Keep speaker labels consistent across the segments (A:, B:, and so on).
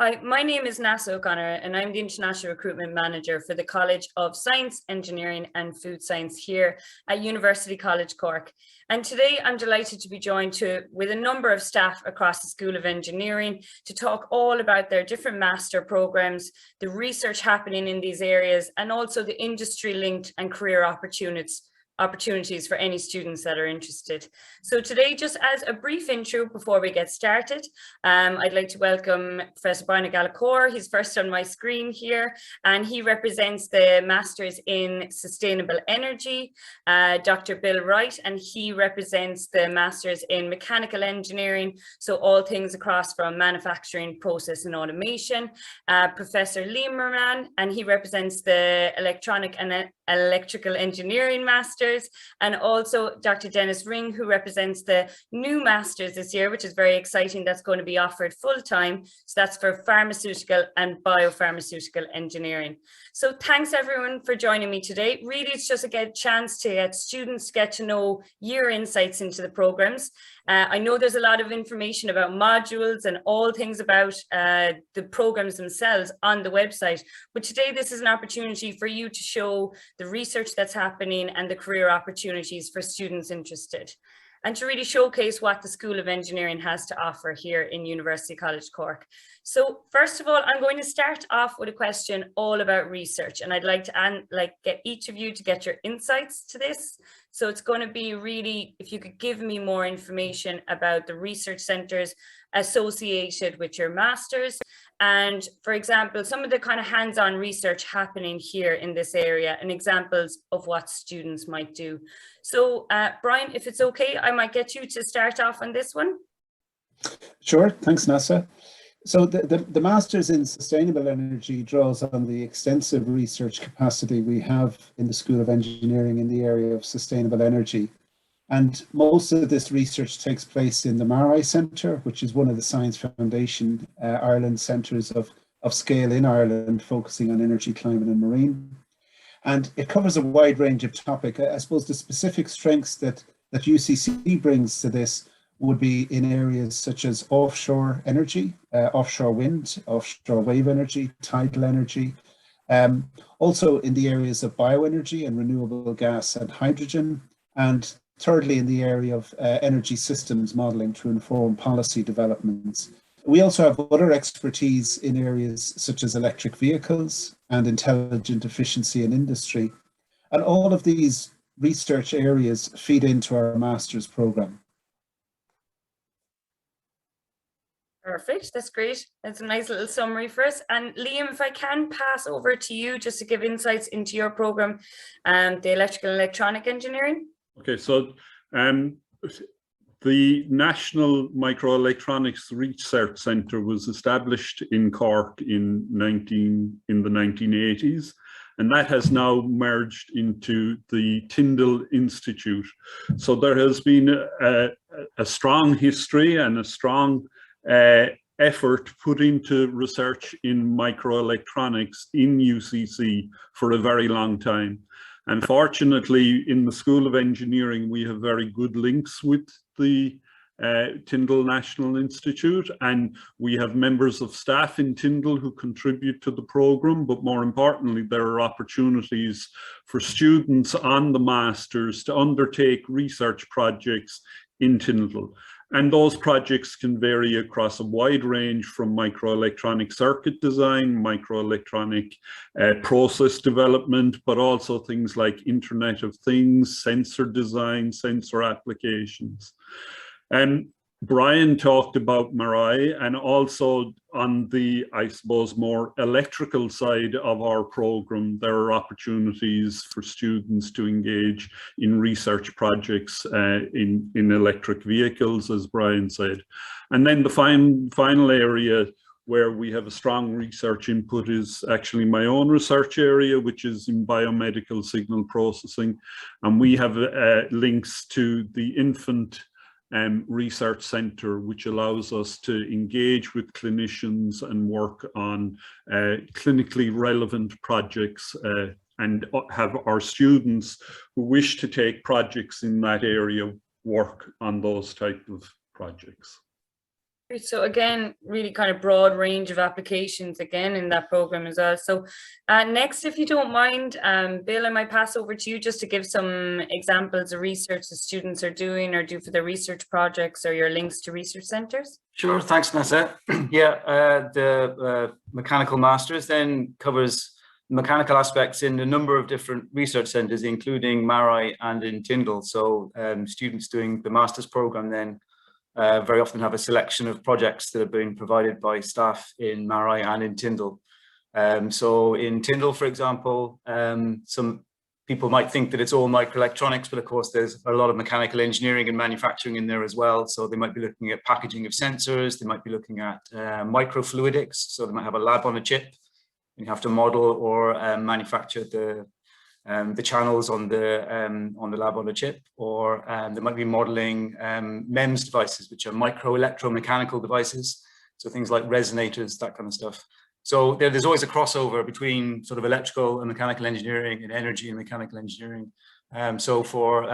A: Hi, my name is Nasa O'Connor and I'm the International Recruitment Manager for the College of Science, Engineering and Food Science here at University College Cork. And today I'm delighted to be joined with a number of staff across the School of Engineering to talk all about their different master programmes, the research happening in these areas, and also the industry linked and career opportunities for any students that are interested. So today, just as a brief intro before we get started, I'd like to welcome Professor Brian Gallachóir. He's first on my screen here, and he represents the Masters in Sustainable Energy. Dr. Bill Wright, and he represents the Masters in Mechanical Engineering, so all things across from manufacturing, process and automation. Professor Marnane, and he represents the Electronic and Electrical Engineering Masters, and also Dr. Denis, who represents the new Masters this year, which is very exciting. That's going to be offered full-time. So that's for Pharmaceutical and Biopharmaceutical Engineering. So thanks everyone for joining me today. Really, it's just a chance to get students to get to know your insights into the programs. I know there's a lot of information about modules and all things about the programs themselves on the website, but today this is an opportunity for you to show the research that's happening and the career opportunities for students interested, and to really showcase what the School of Engineering has to offer here in University College Cork. So first of all, I'm going to start off with a question all about research, and I'd like to get each of you to get your insights to this. So it's going to be really, if you could give me more information about the research centres associated with your Masters, and for example, some of the kind of hands-on research happening here in this area and examples of what students might do. So Brian, if it's okay, I might get you to start off on this one.
B: Sure, thanks Nasa. So the Masters in Sustainable Energy draws on the extensive research capacity we have in the School of Engineering in the area of sustainable energy. And most of this research takes place in the Marnane Centre, which is one of the Science Foundation Ireland centres of scale in Ireland, focusing on energy, climate and marine. And it covers a wide range of topics. I suppose the specific strengths that UCC brings to this would be in areas such as offshore energy, offshore wind, offshore wave energy, tidal energy. Also in the areas of bioenergy and renewable gas and hydrogen. And thirdly, in the area of energy systems modelling to inform policy developments. We also have other expertise in areas such as electric vehicles and intelligent efficiency in industry. And all of these research areas feed into our master's programme.
A: Perfect, that's great. That's a nice little summary for us. And Liam, if I can pass over to you just to give insights into your programme, the Electrical and Electronic Engineering.
C: Okay, so the National Microelectronics Research Centre was established in Cork in the 1980s, and that has now merged into the Tyndall Institute. So there has been a strong history and a strong effort put into research in microelectronics in UCC for a very long time. And fortunately, in the School of Engineering, we have very good links with the Tyndall National Institute, and we have members of staff in Tyndall who contribute to the programme, but more importantly, there are opportunities for students on the Masters to undertake research projects in Tyndall. And those projects can vary across a wide range from microelectronic circuit design, microelectronic process development, but also things like Internet of Things, sensor design, sensor applications. And Brian talked about Marnane, and also on the, I suppose, more electrical side of our program, there are opportunities for students to engage in research projects in electric vehicles, as Brian said. And then the final area where we have a strong research input is actually my own research area, which is in biomedical signal processing. And we have links to the infant research centre, which allows us to engage with clinicians and work on clinically relevant projects and have our students who wish to take projects in that area work on those type of projects.
A: So again, really kind of broad range of applications again in that program as well. So next, if you don't mind, Bill, I might pass over to you just to give some examples of research the students are doing or do for their research projects or your links to research centres.
D: Sure, thanks, Nessa. Yeah, the mechanical masters then covers mechanical aspects in a number of different research centres, including Marnane and in Tyndall. So students doing the master's programme then very often have a selection of projects that have been provided by staff in Marnane and in Tyndall. So in Tyndall, for example, some people might think that it's all microelectronics, but of course there's a lot of mechanical engineering and manufacturing in there as well. So they might be looking at packaging of sensors, they might be looking at microfluidics, so they might have a lab on a chip. You have to model or manufacture the channels on the lab on a chip, or they might be modeling MEngSc devices, which are micro electromechanical devices. So things like resonators, that kind of stuff. So there's always a crossover between sort of electrical and mechanical engineering and energy and mechanical engineering. So for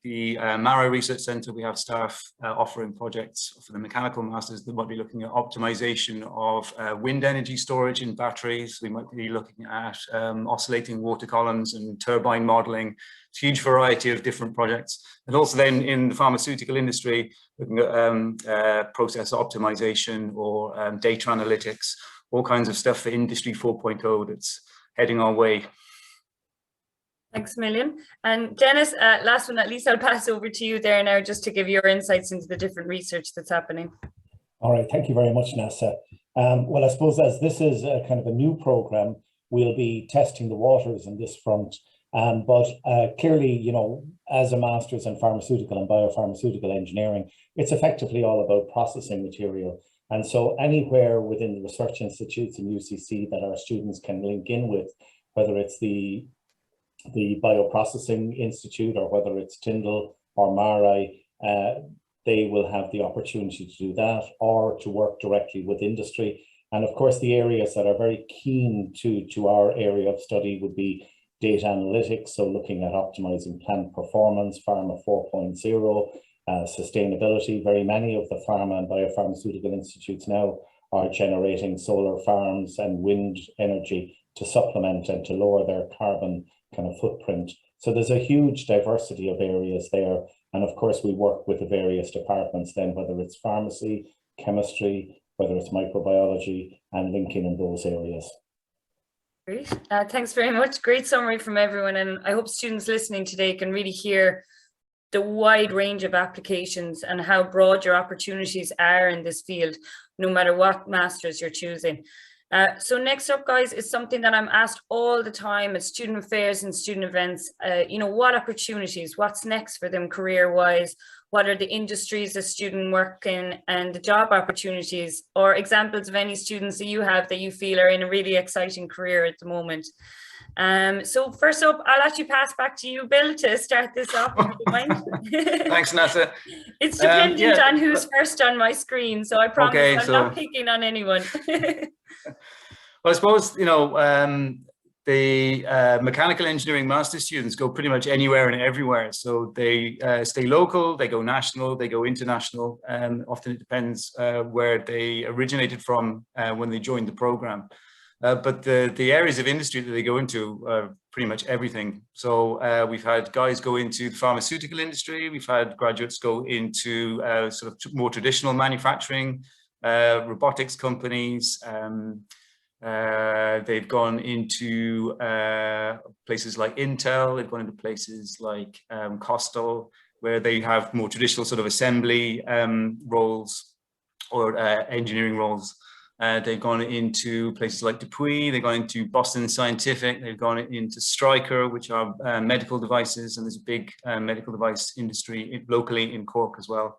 D: the Marnane Research Centre, we have staff offering projects for the mechanical masters that might be looking at optimization of wind energy storage in batteries. We might be looking at oscillating water columns and turbine modelling. It's a huge variety of different projects. And also then in the pharmaceutical industry, looking at process optimization or data analytics, all kinds of stuff for Industry 4.0 that's heading our way.
A: Thanks a million. And Denis, last but not least, I'll pass over to you there now just to give your insights into the different research that's happening.
E: All right, thank you very much, Nessa. Well, I suppose as this is a kind of a new program, we'll be testing the waters in this front. But clearly, you know, as a master's in pharmaceutical and biopharmaceutical engineering, it's effectively all about processing material. And so anywhere within the research institutes in UCC that our students can link in with, whether it's the Bioprocessing Institute or whether it's Tyndall or Marnane, they will have the opportunity to do that or to work directly with industry. And of course, the areas that are very keen to our area of study would be data analytics, so looking at optimizing plant performance, Pharma 4.0, sustainability. Very many of the pharma and biopharmaceutical institutes now are generating solar farms and wind energy to supplement and to lower their carbon kind of footprint. So there's a huge diversity of areas there. And of course, we work with the various departments then, whether it's pharmacy, chemistry, whether it's microbiology, and linking in those areas.
A: Great. Thanks very much. Great summary from everyone. And I hope students listening today can really hear the wide range of applications and how broad your opportunities are in this field, no matter what masters you're choosing. So next up, guys, is something that I'm asked all the time at student affairs and student events. You know, what opportunities, what's next for them career-wise? What are the industries a student work in and the job opportunities, or examples of any students that you have that you feel are in a really exciting career at the moment? So first up, I'll actually pass back to you, Bill, to start this off, if you don't mind.
D: Thanks, Nessa.
A: It's dependent on who's first on my screen, so I promise I'm not picking on anyone.
D: Well, I suppose, you know, the mechanical engineering master students go pretty much anywhere and everywhere. So they stay local, they go national, they go international. Often it depends where they originated from when they joined the program. But the areas of industry that they go into are pretty much everything. So we've had guys go into the pharmaceutical industry. We've had graduates go into sort of more traditional manufacturing, robotics companies. They've gone into places like Intel. They've gone into places like Costal, where they have more traditional sort of assembly roles or engineering roles. They've gone into places like Dupuy, they've gone into Boston Scientific, they've gone into Stryker, which are medical devices, and there's a big medical device industry locally in Cork as well.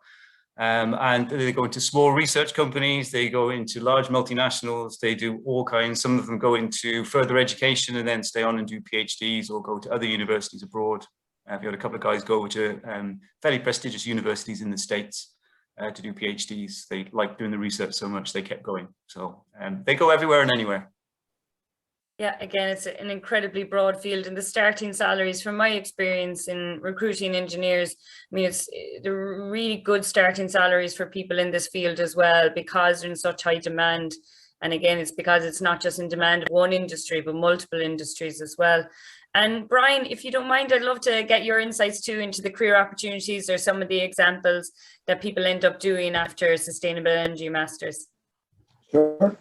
D: And they go into small research companies, they go into large multinationals, they do all kinds. Some of them go into further education and then stay on and do PhDs or go to other universities abroad. We had a couple of guys go to fairly prestigious universities in the States to do PhDs. They liked doing the research so much they kept going. So they go everywhere and anywhere.
A: Yeah, again, it's an incredibly broad field, and the starting salaries, from my experience in recruiting engineers, I mean, they're really good starting salaries for people in this field as well, because they're in such high demand. And again, it's because it's not just in demand of one industry, but multiple industries as well. And Brian, if you don't mind, I'd love to get your insights too into the career opportunities or some of the examples that people end up doing after Sustainable Energy Masters.
B: Sure.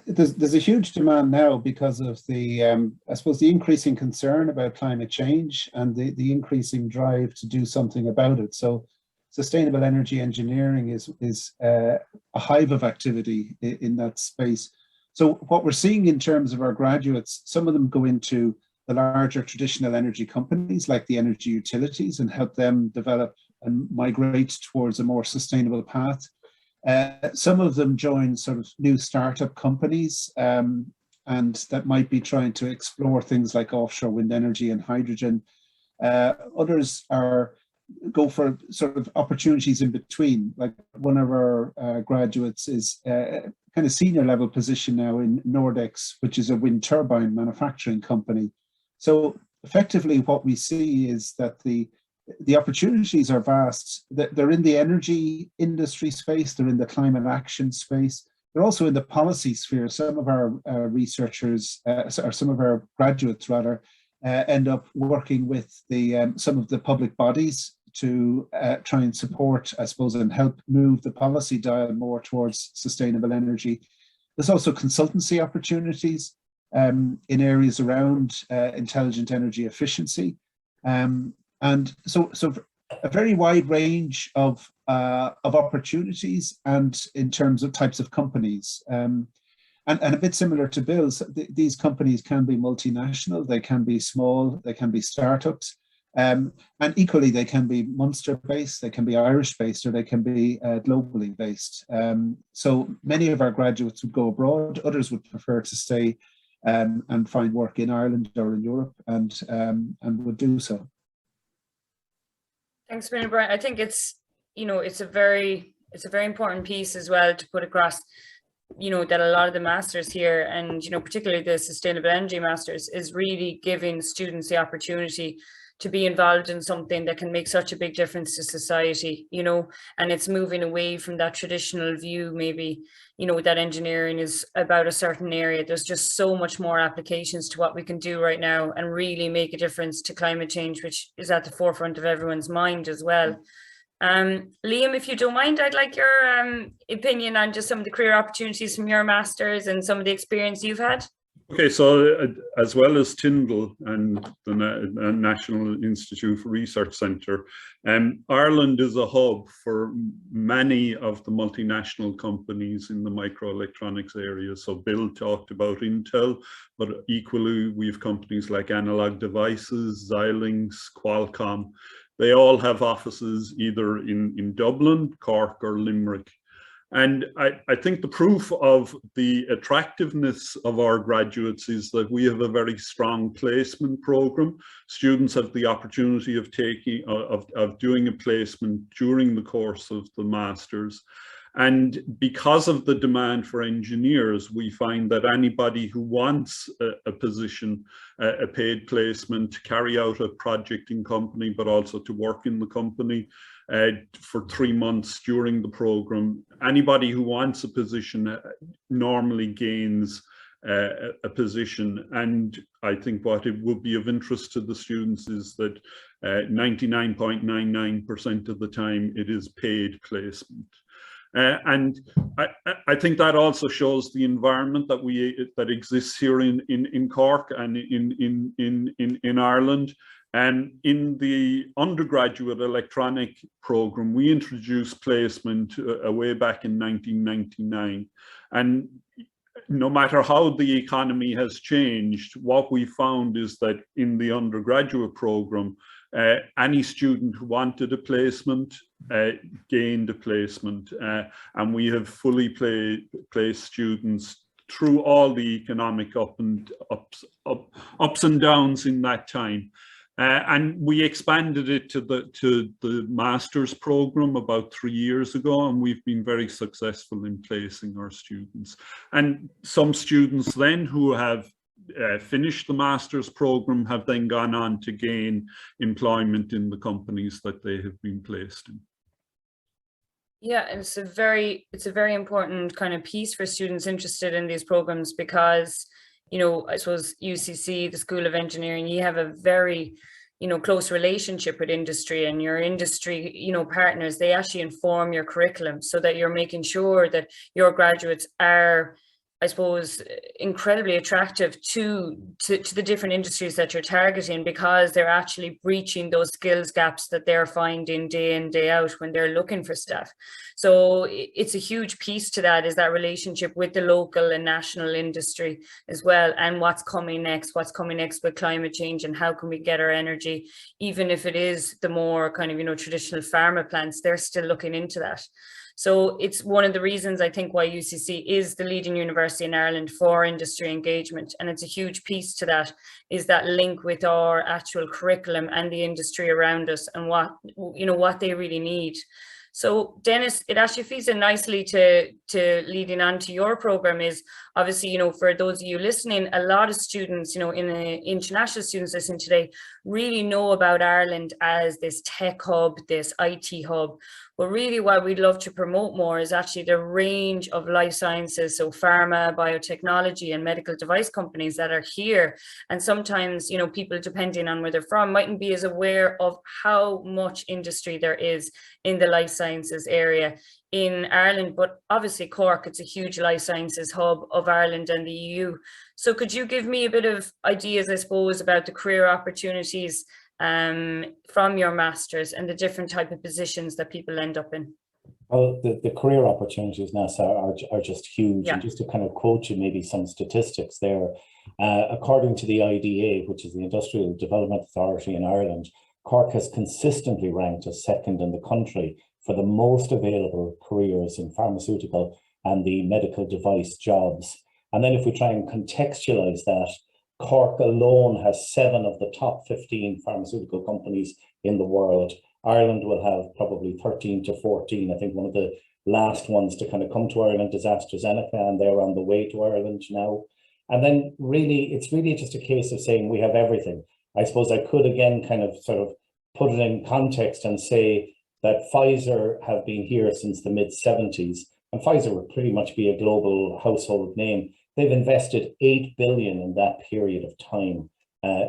B: There's a huge demand now because of the, I suppose, the increasing concern about climate change and the increasing drive to do something about it. So sustainable energy engineering is a hive of activity in that space. So what we're seeing in terms of our graduates, some of them go into the larger traditional energy companies like the energy utilities and help them develop and migrate towards a more sustainable path. Some of them join sort of new startup companies, and that might be trying to explore things like offshore wind energy and hydrogen. Others go for sort of opportunities in between. Like one of our graduates is kind of senior level position now in Nordex, which is a wind turbine manufacturing company. So effectively what we see is that the opportunities are vast. They're in the energy industry space, they're in the climate action space, they're also in the policy sphere. Some of our researchers, or some of our graduates rather, end up working with some of the public bodies to try and support, I suppose, and help move the policy dial more towards sustainable energy. There's also consultancy opportunities in areas around intelligent energy efficiency. And so a very wide range of opportunities, and in terms of types of companies. And a bit similar to Bill's, these companies can be multinational, they can be small, they can be startups, and equally they can be Munster-based, they can be Irish-based, or they can be globally based. So many of our graduates would go abroad, others would prefer to stay and find work in Ireland or in Europe, and would do so.
A: Thanks, Brian. I think it's a very important piece as well to put across, that a lot of the masters here, and particularly the Sustainable Energy Masters, is really giving students the opportunity to be involved in something that can make such a big difference to society, and it's moving away from that traditional view, maybe, that engineering is about a certain area. There's just so much more applications to what we can do right now and really make a difference to climate change, which is at the forefront of everyone's mind as well. Liam, if you don't mind, I'd like your opinion on just some of the career opportunities from your masters and some of the experience you've had.
C: Okay, so as well as Tyndall and the National Institute for Research Centre, Ireland is a hub for many of the multinational companies in the microelectronics area. So Bill talked about Intel, but equally we have companies like Analog Devices, Xilinx, Qualcomm. They all have offices either in Dublin, Cork or Limerick. And I think the proof of the attractiveness of our graduates is that we have a very strong placement program. Students have the opportunity of doing a placement during the course of the masters. And because of the demand for engineers, we find that anybody who wants a position, a paid placement, to carry out a project in company, but also to work in the company for 3 months during the program, anybody who wants a position normally gains a position. And I think what it would be of interest to the students is that 99.99% of the time it is paid placement. And I think that also shows the environment that exists here in Cork and in Ireland. And in the undergraduate electronic program, we introduced placement way back in 1999. And no matter how the economy has changed, what we found is that in the undergraduate program, any student who wanted a placement gained a placement, and we have fully placed students through all the economic ups and downs in that time. And we expanded it to the master's program about 3 years ago, and we've been very successful in placing our students. And some students then who have finished the master's program have then gone on to gain employment in the companies that they have been placed in.
A: Yeah, and it's a very important kind of piece for students interested in these programs, because, you know, I suppose UCC, the School of Engineering, you have a very, you know, close relationship with industry, and your industry, you know, partners, they actually inform your curriculum so that you're making sure that your graduates are, I suppose, incredibly attractive to the different industries that you're targeting, because they're actually breaching those skills gaps that they're finding day in, day out when they're looking for staff. So it's a huge piece to that, is that relationship with the local and national industry as well, and what's coming next with climate change, and how can we get our energy, even if it is the more kind of, you know, traditional pharma plants, they're still looking into that. So it's one of the reasons I think why UCC is the leading university in Ireland for industry engagement. And it's a huge piece to that, is that link with our actual curriculum and the industry around us, and what, you know, what they really need. So Denis, it actually feeds in nicely to leading on to your program. Is obviously, you know, for those of you listening, a lot of students, you know, international students listening today, really know about Ireland as this tech hub, this IT hub. But really what we'd love to promote more is actually the range of life sciences, so pharma, biotechnology and medical device companies that are here. And sometimes, you know, people, depending on where they're from, mightn't be as aware of how much industry there is in the life sciences area in Ireland. But obviously Cork, it's a huge life sciences hub of Ireland and the EU. So could you give me a bit of ideas, I suppose, about the career opportunities from your masters and the different type of positions that people end up in?
E: Well, the career opportunities, Nessa, are just huge.
A: Yeah.
E: And just to kind of quote you maybe some statistics there, according to the IDA, which is the Industrial Development Authority in Ireland, Cork has consistently ranked as second in the country for the most available careers in pharmaceutical and the medical device jobs. And then if we try and contextualize that, Cork alone has 7 of the top 15 pharmaceutical companies in the world. Ireland will have probably 13 to 14. I think one of the last ones to kind of come to Ireland is AstraZeneca, and they're on the way to Ireland now. And then really, it's really just a case of saying we have everything. I suppose I could again kind of sort of put it in context and say that Pfizer have been here since the mid-70s, and Pfizer would pretty much be a global household name. They've invested 8 billion in that period of time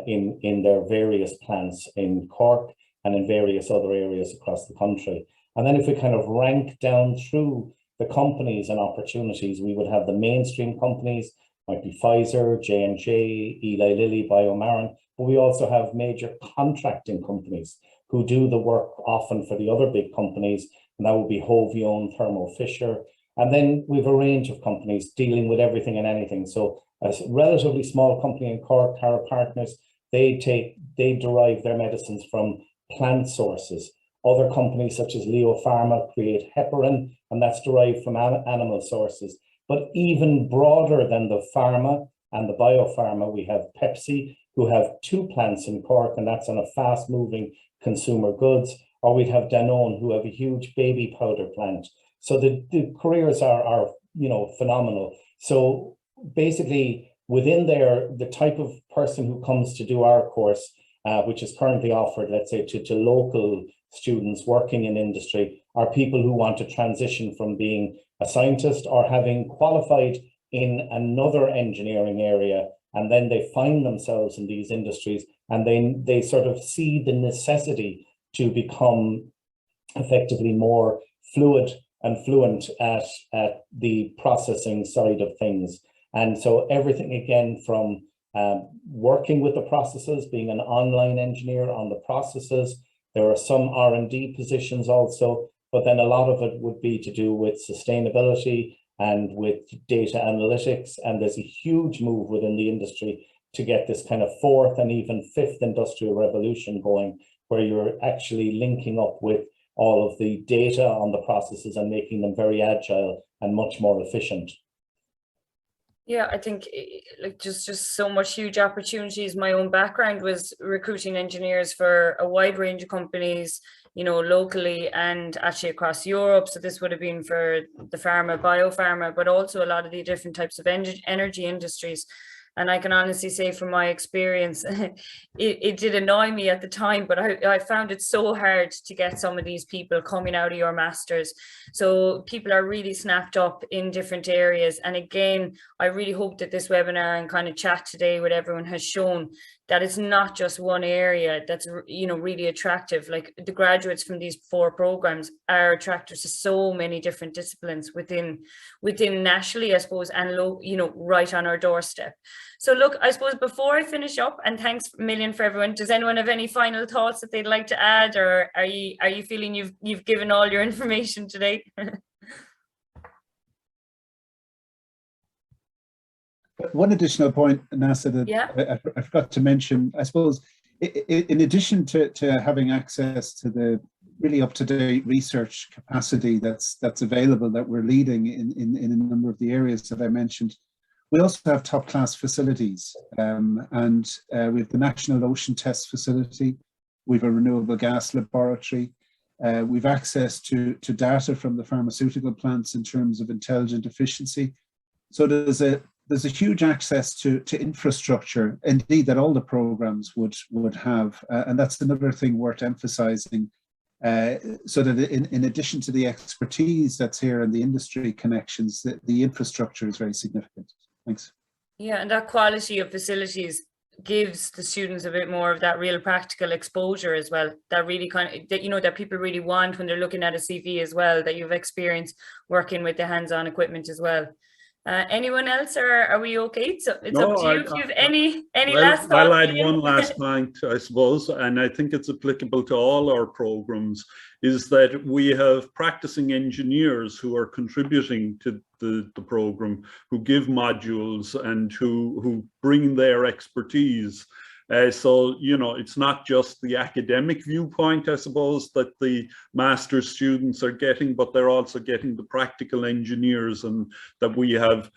E: in their various plants in Cork and in various other areas across the country. And then if we kind of rank down through the companies and opportunities, we would have the mainstream companies, might be Pfizer, J&J, Eli Lilly, BioMarin, but we also have major contracting companies who do the work often for the other big companies, and that would be Hovione, Thermo Fisher. And then we have a range of companies dealing with everything and anything. So a relatively small company in Cork, Cara Partners, they derive their medicines from plant sources. Other companies such as Leo Pharma create heparin, and that's derived from animal sources. But even broader than the pharma and the biopharma, we have Pepsi, who have 2 plants in Cork, and that's on a fast-moving consumer goods. Or we'd have Danone, who have a huge baby powder plant. So the careers are you know, phenomenal. So basically within there, the type of person who comes to do our course, which is currently offered, let's say, to local students working in industry, are people who want to transition from being a scientist or having qualified in another engineering area, and then they find themselves in these industries, and then they sort of see the necessity to become effectively more fluid and fluent at the processing side of things. And so everything again from working with the processes, being an online engineer on the processes. There are some R&D positions also, but then a lot of it would be to do with sustainability and with data analytics. And there's a huge move within the industry to get this kind of 4th and even 5th industrial revolution going, where you're actually linking up with all of the data on the processes and making them very agile and much more efficient.
A: Yeah, I think like just so much huge opportunities. My own background was recruiting engineers for a wide range of companies, you know, locally and actually across Europe. So this would have been for the pharma, biopharma, but also a lot of the different types of energy industries. And I can honestly say from my experience, it did annoy me at the time, but I found it so hard to get some of these people coming out of your masters. So people are really snapped up in different areas. And again, I really hope that this webinar and kind of chat today with everyone has shown that it's not just one area that's, you know, really attractive. Like the graduates from these 4 programs are attracted to so many different disciplines within nationally, I suppose, and you know, right on our doorstep. So look, I suppose before I finish up, and thanks a million for everyone, does anyone have any final thoughts that they'd like to add, or are you feeling you've given all your information today?
B: One additional point, NASA, that
A: Yeah.
B: I forgot to mention, I suppose, in addition to having access to the really up-to-date research capacity that's available, that we're leading in a number of the areas that I mentioned, we also have top-class facilities, and we have the National Ocean Test Facility, we have a renewable gas laboratory, we've access to data from the pharmaceutical plants in terms of intelligent efficiency. So there's a huge access to infrastructure, indeed, that all the programs would have, and that's another thing worth emphasizing. So that in addition to the expertise that's here and the industry connections, the infrastructure is very significant. Thanks.
A: Yeah, and that quality of facilities gives the students a bit more of that real practical exposure as well, that really kind of, that, you know, that people really want when they're looking at a CV as well, that you've experienced working with the hands-on equipment as well. Anyone else, or are we okay? So it's up to you if you have any last thoughts.
C: I'll add one last point, I suppose, and I think it's applicable to all our programs, is that we have practicing engineers who are contributing to the program, who give modules and who bring their expertise. So, you know, it's not just the academic viewpoint, I suppose, that the master's students are getting, but they're also getting the practical engineers, and that we have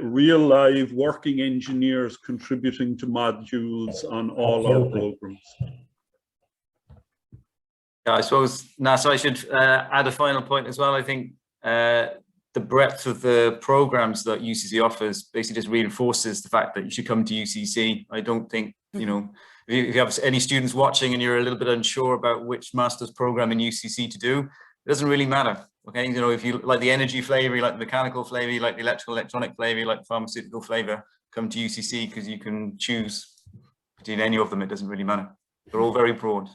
C: real live working engineers contributing to modules on all our programs.
D: Yeah, I suppose, NASA, I should add a final point as well. I think the breadth of the programs that UCC offers basically just reinforces the fact that you should come to UCC. I don't think, you know, if you have any students watching and you're a little bit unsure about which master's program in UCC to do, it doesn't really matter. Okay, you know, if you like the energy flavor, you like the mechanical flavor, you like the electrical, electronic flavor, you like the pharmaceutical flavor, come to UCC, because you can choose between any of them. It doesn't really matter. They're all very broad.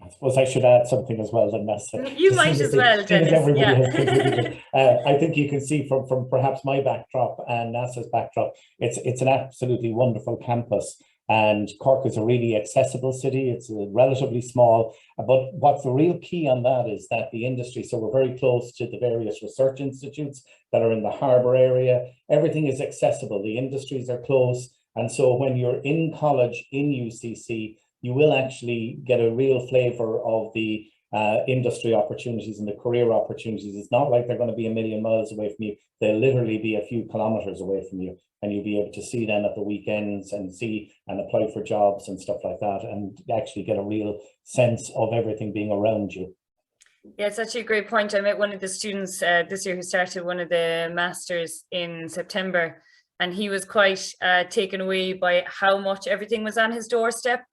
E: I suppose I should add something as well, then that's
A: you might as well, Denis. Yeah.
E: I think you can see from perhaps my backdrop and NASA's backdrop, it's an absolutely wonderful campus, and Cork is a really accessible city. It's relatively small, but what's the real key on that is that the industry, so we're very close to the various research institutes that are in the harbour area. Everything is accessible, the industries are close, and so when you're in college in UCC, you will actually get a real flavour of the industry opportunities and the career opportunities. It's not like they're going to be a million miles away from you. They'll literally be a few kilometres away from you, and you'll be able to see them at the weekends and see and apply for jobs and stuff like that, and actually get a real sense of everything being around you.
A: Yeah, it's actually a great point. I met one of the students this year who started one of the masters in September, and he was quite taken away by how much everything was on his doorstep.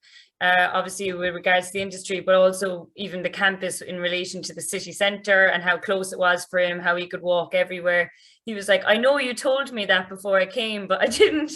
A: Obviously with regards to the industry, but also even the campus in relation to the city centre and how close it was for him, how he could walk everywhere. He was like, I know you told me that before I came, but I didn't.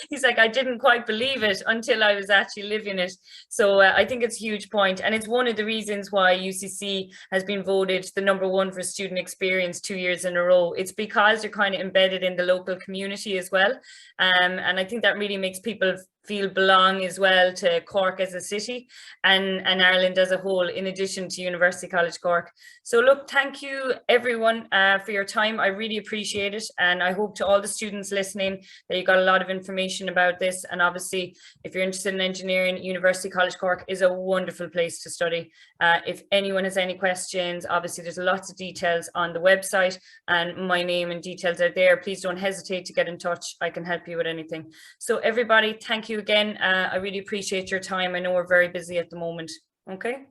A: He's like, I didn't quite believe it until I was actually living it. So I think it's a huge point. And it's one of the reasons why UCC has been voted the #1 for student experience 2 years in a row. It's because you're kind of embedded in the local community as well. And I think that really makes people feel belong as well to Cork as a city and Ireland as a whole, in addition to University College Cork. So look, thank you everyone for your time. I really appreciate it. And I hope to all the students listening that you got a lot of information about this. And obviously, if you're interested in engineering, University College Cork is a wonderful place to study. If anyone has any questions, obviously there's lots of details on the website and my name and details are there. Please don't hesitate to get in touch. I can help you with anything. So everybody, thank you again. I really appreciate your time. I know we're very busy at the moment. Okay.